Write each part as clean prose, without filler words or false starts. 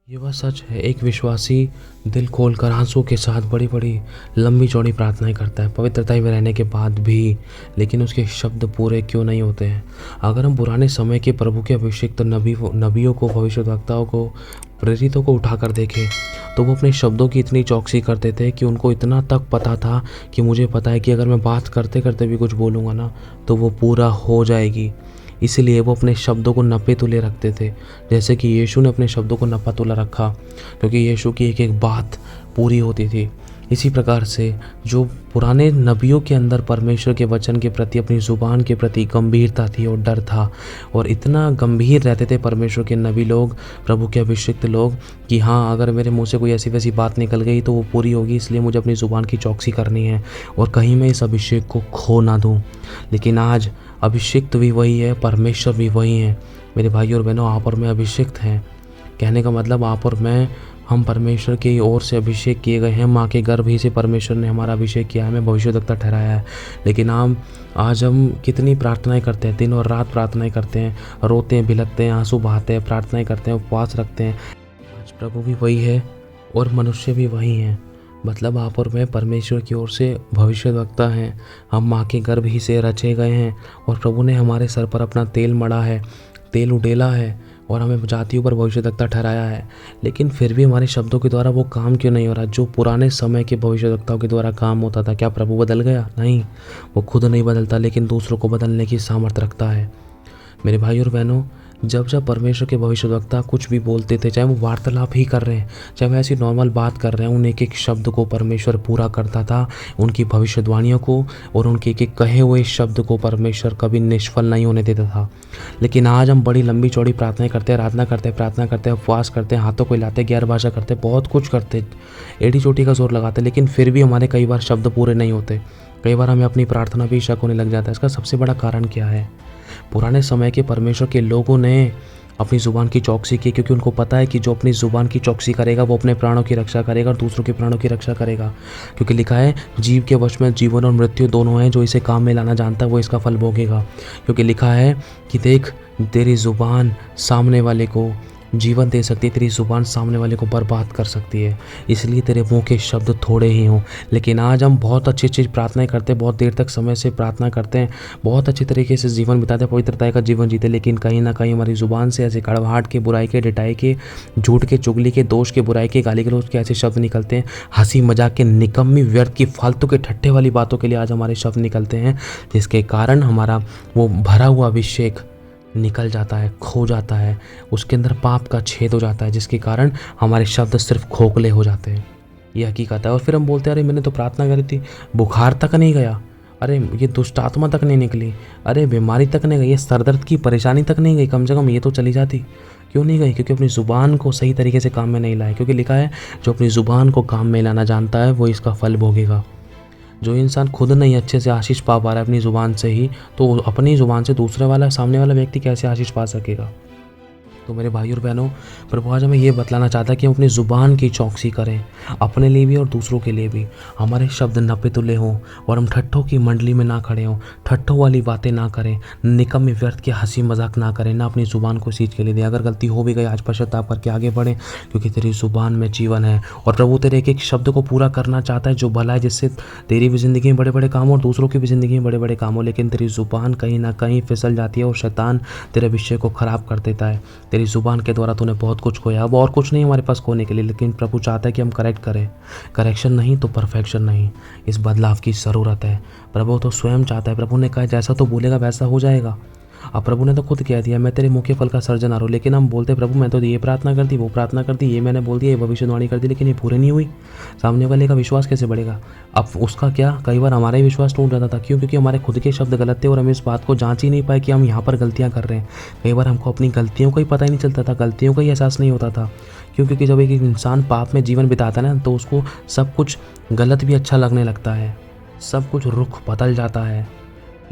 ये बात सच है। एक विश्वासी दिल खोलकर आंसू के साथ बड़ी-बड़ी लंबी-चौड़ी प्रार्थनाएँ करता है, पवित्रता में रहने के बाद भी, लेकिन उसके शब्द पूरे क्यों नहीं होते हैं? अगर हम पुराने समय के प्रभु के अभिषिक्त नबियों को, भविष्यद्वक्ताओं को, प्रेरितों को उठाकर देखें, तो वो अपने शब्दों की इतनी चौकसी करते थे कि उनको इतना तक पता था कि मुझे पता है कि अगर मैं बात करते-करते भी कुछ बोलूँगा ना, तो वो पूरा हो जाएगी। इसीलिए वो अपने शब्दों को नपे-तुले रखते थे, जैसे कि यीशु ने अपने शब्दों को नपा-तुला रखा, क्योंकि यीशु की एक-एक बात पूरी होती थी। इसी प्रकार से जो पुराने नबियों के अंदर परमेश्वर के वचन के प्रति, अपनी ज़ुबान के प्रति गंभीरता थी और डर था, और इतना गंभीर रहते थे परमेश्वर के नबी लोग, प्रभु के अभिषिक्त लोग, कि हाँ, अगर मेरे मुँह से कोई ऐसी-वैसी बात निकल गई तो वो पूरी होगी, इसलिए मुझे अपनी ज़ुबान की चौकसी करनी है और कहीं मैं इस अभिषेक को खो ना दूँ। लेकिन आज अभिषिक्त भी वही है, परमेश्वर भी वही हैं। मेरे भाइयों और बहनों, आप और मैं अभिषिक्त हैं। कहने का मतलब आप और मैं, हम परमेश्वर की ओर से अभिषेक किए गए हैं। माँ के गर्भ ही से परमेश्वर ने हमारा अभिषेक किया है, हमें भविष्यद्वक्ता ठहराया है। लेकिन आज हम कितनी प्रार्थनाएँ करते हैं, दिन और रात प्रार्थनाएँ करते हैं, रोते हैं, बिलखते हैं, आँसू बहाते हैं, प्रार्थनाएँ करते हैं, उपवास रखते हैं। आज प्रभु भी वही है और मनुष्य भी वही हैं। मतलब आप और मैं परमेश्वर की ओर से भविष्यद्वक्ता हैं। हम माँ के गर्भ ही से रचे गए हैं और प्रभु ने हमारे सर पर अपना तेल मढ़ा है, तेल उडेला है और हमें जातियों पर भविष्यद्वक्ता ठहराया है। लेकिन फिर भी हमारे शब्दों के द्वारा वो काम क्यों नहीं हो रहा जो पुराने समय के भविष्यद्वक्ताओं के द्वारा काम होता था? क्या प्रभु बदल गया? नहीं, वो खुद नहीं बदलता, लेकिन दूसरों को बदलने की सामर्थ्य रखता है। मेरे भाई और बहनों, जब परमेश्वर के भविष्यद्वक्ता कुछ भी बोलते थे, चाहे वो वार्तालाप ही कर रहे हैं, चाहे वो ऐसी नॉर्मल बात कर रहे हैं, उन एक-एक शब्द को परमेश्वर पूरा करता था, उनकी भविष्यवाणियों को और उनके एक-एक कहे हुए शब्द को परमेश्वर कभी निष्फल नहीं होने देता था। लेकिन आज हम बड़ी लंबी-चौड़ी प्रार्थनाएँ करते हैं, प्रार्थना करते हैं, उपवास करते हैं, हाथों को हिलाते हैं, गैर भाषा करते हैं, बहुत कुछ करते हैं, एड़ी-चोटी का ज़ोर लगाते हैं, लेकिन फिर भी हमारे कई बार शब्द पूरे नहीं होते। कई बार हमें अपनी प्रार्थना भी शक होने लग जाता है। इसका सबसे बड़ा कारण क्या है? पुराने समय के परमेश्वर के लोगों ने अपनी ज़ुबान की चौकसी की, क्योंकि उनको पता है कि जो अपनी ज़ुबान की चौकसी करेगा वो अपने प्राणों की रक्षा करेगा और दूसरों के प्राणों की रक्षा करेगा। क्योंकि लिखा है, जीव के वश में जीवन और मृत्यु दोनों हैं, जो इसे काम में लाना जानता है वो इसका फल भोगेगा। क्योंकि लिखा है कि देख, तेरी ज़ुबान सामने वाले को जीवन दे सकती है, तेरी ज़ुबान सामने वाले को बर्बाद कर सकती है। इसलिए तेरे मुँह के शब्द थोड़े ही हों। लेकिन आज हम बहुत अच्छी प्रार्थनाएँ करते हैं, बहुत देर तक समय से प्रार्थना करते हैं, बहुत अच्छी तरीके से जीवन बिताते हैं, पवित्रता का जीवन जीते, लेकिन कहीं ना कहीं हमारी ज़ुबान से ऐसे कड़वाहट के, बुराई के, डटाई के, झूठ के, चुगली के, दोष के, बुराई के, गाली गलौज के ऐसे शब्द निकलते हैं। हंसी मजाक के, निकम्मी, व्यर्थ की, फालतू के, ठट्ठे वाली बातों के लिए आज हमारे शब्द निकलते हैं, जिसके कारण हमारा वो भरा हुआ अभिषेक निकल जाता है, खो जाता है, उसके अंदर पाप का छेद हो जाता है, जिसके कारण हमारे शब्द सिर्फ खोखले हो जाते हैं। ये हकीकत है। और फिर हम बोलते हैं, अरे मैंने तो प्रार्थना करी थी, बुखार तक नहीं गया, अरे ये दुष्ट आत्मा तक नहीं निकली, अरे बीमारी तक नहीं गई, ये सरदर्द की परेशानी तक नहीं गई, कम से कम ये तो चली जाती। क्यों नहीं गई? क्योंकि अपनी ज़ुबान को सही तरीके से काम में नहीं लाए। क्योंकि लिखा है, जो अपनी ज़ुबान को काम में लाना जानता है वो इसका फल भोगेगा। जो इंसान खुद नहीं अच्छे से आशीष पा पा रहा है अपनी ज़ुबान से ही, तो अपनी ज़ुबान से दूसरे वाला, सामने वाला व्यक्ति कैसे आशीष पा सकेगा? तो मेरे भाइयों और बहनों, प्रभु आज हमें ये बतलाना चाहता है कि हम अपनी ज़ुबान की चौकसी करें, अपने लिए भी और दूसरों के लिए भी। हमारे शब्द नपे-तुले हों और हम ठट्ठों की मंडली में ना खड़े हों, ठट्ठों वाली बातें ना करें, निकम्मे व्यर्थ के हंसी मजाक ना करें, ना अपनी ज़ुबान को सींच के लिए दें। अगर गलती हो भी गई, आज पश्चाताप करके आगे बढ़ें, क्योंकि तेरी ज़ुबान में जीवन है और प्रभु तेरे एक एक शब्द को पूरा करना चाहता है जो भला है, जिससे तेरी भी ज़िंदगी में बड़े-बड़े काम हो और दूसरों की भी ज़िंदगी में बड़े-बड़े काम हो। लेकिन तेरी ज़ुबान कहीं ना कहीं फिसल जाती है और शैतान तेरे विषय को ख़राब कर देता है। तेरी ज़ुबान के द्वारा तूने बहुत कुछ खोया। अब और कुछ नहीं हमारे पास खोने के लिए, लेकिन प्रभु चाहता है कि हम करेक्ट करें। करेक्शन नहीं तो परफेक्शन नहीं। इस बदलाव की ज़रूरत है। प्रभु तो स्वयं चाहता है। प्रभु ने कहा, जैसा तो बोलेगा वैसा हो जाएगा। अब प्रभु ने तो खुद कह दिया, मैं तेरे मुँह के फल का सर्जन आ रहा हूँ। लेकिन हम बोलते, प्रभु मैं तो ये प्रार्थना कर दी, वो प्रार्थना कर दी, ये मैंने बोल दिया, ये भविष्यवाणी कर दी, लेकिन ये पूरी नहीं हुई। सामने वाले का विश्वास कैसे बढ़ेगा? अब उसका क्या, कई बार हमारा ही विश्वास टूट जाता था। क्यों? क्योंकि हमारे खुद के शब्द गलत थे और हम इस बात को जांच ही नहीं पाए कि हम यहाँ पर गलतियाँ कर रहे हैं। कई बार हमको अपनी गलतियों का ही पता ही नहीं चलता था, गलतियों का ही एहसास नहीं होता था। क्यों? क्योंकि जब एक इंसान पाप में जीवन बिताता है ना, तो उसको सब कुछ गलत भी अच्छा लगने लगता है, सब कुछ रुख बदल जाता है।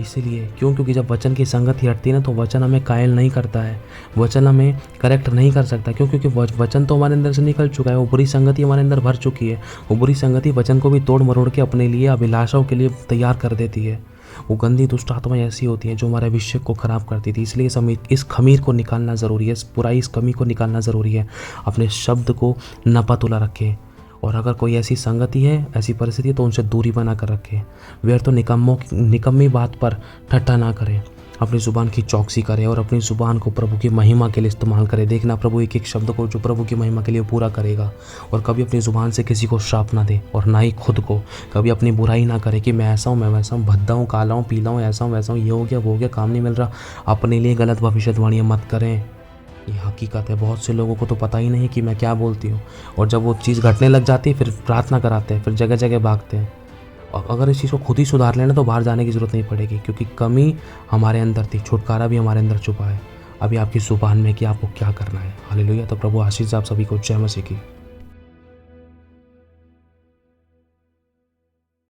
इसीलिए क्यों? क्योंकि जब वचन की संगति हटती है ना, तो वचन हमें कायल नहीं करता है, वचन हमें करेक्ट नहीं कर सकता। क्यों? क्योंकि वचन तो हमारे अंदर से निकल चुका है, वो बुरी संगति हमारे अंदर भर चुकी है। वो बुरी संगति वचन को भी तोड़ मरोड़ के अपने लिए, अभिलाषाओं के लिए तैयार कर देती है। वो गंदी दुष्ट आत्माएं ऐसी होती हैं जो हमारे अभिषेक को ख़राब करती थी। इसलिए इस खमीर को निकालना ज़रूरी है, इस बुराई, इस कमी को निकालना ज़रूरी है। अपने शब्द को नपा-तुला रखें, और अगर कोई ऐसी संगति है, ऐसी परिस्थिति है, तो उनसे दूरी बना कर रखें। व्यर्थ तो निकम्मी बात पर ठट्ठा ना करें। अपनी ज़ुबान की चौकसी करें और अपनी ज़ुबान को प्रभु की महिमा के लिए इस्तेमाल करें। देखना प्रभु एक एक शब्द को जो प्रभु की महिमा के लिए पूरा करेगा। और कभी अपनी ज़ुबान से किसी को श्राप ना दे, और ना ही खुद को कभी अपनी बुराई ना करे कि मैं ऐसा हूँ, मैं वैसा हूँ, भद्दा हूँ, काला हूँ, पीला हूँ, ऐसा हूँ, वैसा हूँ, ये हो गया, वो हो गया, काम नहीं मिल रहा। अपने लिए गलत भविष्यवाणियाँ मत करें। ये हकीकत है। बहुत से लोगों को तो पता ही नहीं कि मैं क्या बोलती हूँ, और जब वो चीज़ घटने लग जाती है फिर प्रार्थना कराते हैं, फिर जगह जगह भागते हैं। और अगर इस चीज़ को खुद ही सुधार लेना तो बाहर जाने की ज़रूरत नहीं पड़ेगी, क्योंकि कमी हमारे अंदर थी, छुटकारा भी हमारे अंदर छुपा है। अभी आपकी ज़ुबान में कि आपको क्या करना है। हालेलुया। तो प्रभु आशीष आप सभी को। जय मसीह की।